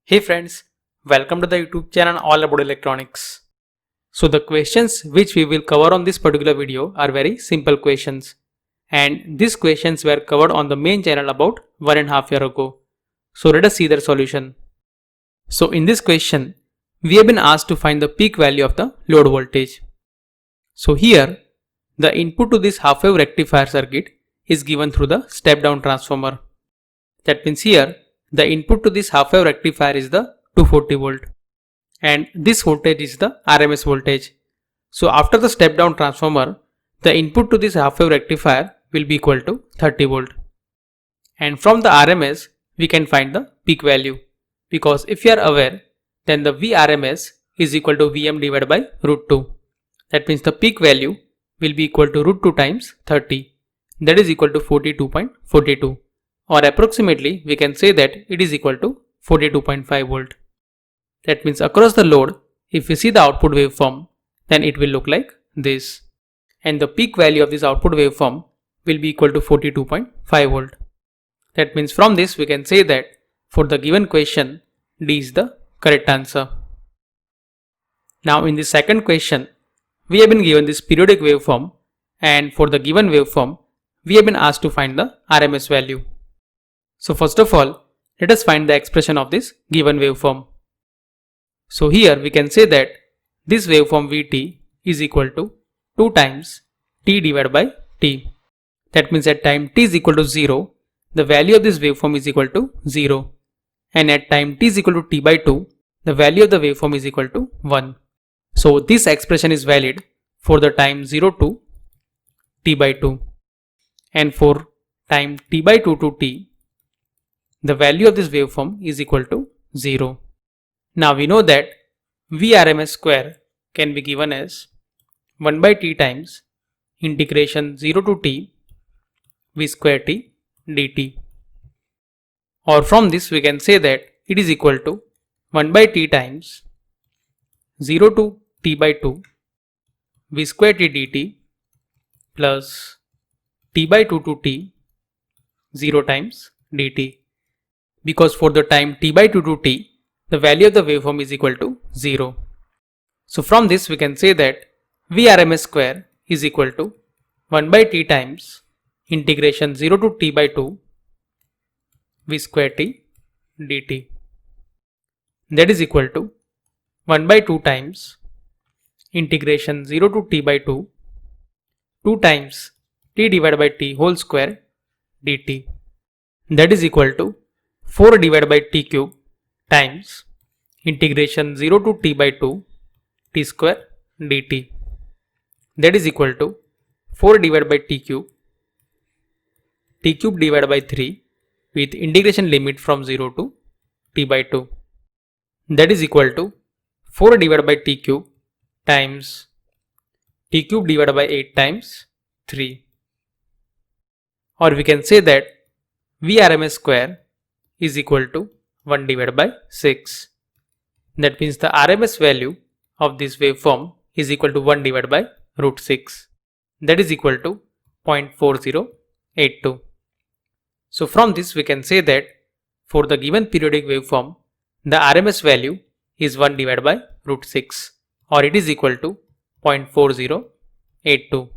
Hey friends, welcome to the YouTube channel All About Electronics. So the questions which we will cover on this particular video are very simple questions, and these questions were covered on the main channel about 1.5 years ago. So let us see their solution. So in this question, we have been asked to find the peak value of the load voltage. So here, the input to this half wave rectifier circuit is given through the step down transformer. That means here, the input to this half wave rectifier is the 240 volt and this voltage is the RMS voltage. So after the step down transformer, the input to this half wave rectifier will be equal to 30 volt. And from the RMS, we can find the peak value, because if you are aware, then the Vrms is equal to Vm divided by root 2. That means the peak value will be equal to root 2 times 30, that is equal to 42.42, or approximately we can say that it is equal to 42.5 volt. That means across the load, if we see the output waveform, then it will look like this, and the peak value of this output waveform will be equal to 42.5 volt. That means from this we can say that for the given question, D is the correct answer. Now in the second question, we have been given this periodic waveform, and for the given waveform, we have been asked to find the RMS value. So first of all, let us find the expression of this given waveform. So here we can say that this waveform Vt is equal to 2 times t divided by t. That means at time t is equal to 0, the value of this waveform is equal to 0, and at time t is equal to t by 2, the value of the waveform is equal to 1. So this expression is valid for the time 0 to t by 2, and for time t by 2 to t, the value of this waveform is equal to 0. Now we know that Vrms square can be given as 1 by t times integration 0 to t v square t dt. Or from this we can say that it is equal to 1 by t times 0 to t by 2 v square t dt plus t by 2 to t 0 times dt. Because for the time t by 2 to t, the value of the waveform is equal to 0. So from this we can say that Vrms square is equal to 1 by t times integration 0 to t by 2 v square t dt. That is equal to 1 by 2 times integration 0 to t by 2 times t divided by t whole square dt. That is equal to 4 divided by t cube times integration 0 to t by 2 t square dt. That is equal to 4 divided by t cube divided by 3 with integration limit from 0 to t by 2. That is equal to 4 divided by t cube times t cube divided by 8 times 3. Or we can say that Vrms square is equal to 1 divided by 6. That means the RMS value of this waveform is equal to 1 divided by root 6. That is equal to 0.4082. So from this we can say that for the given periodic waveform, the RMS value is 1 divided by root 6, or it is equal to 0.4082.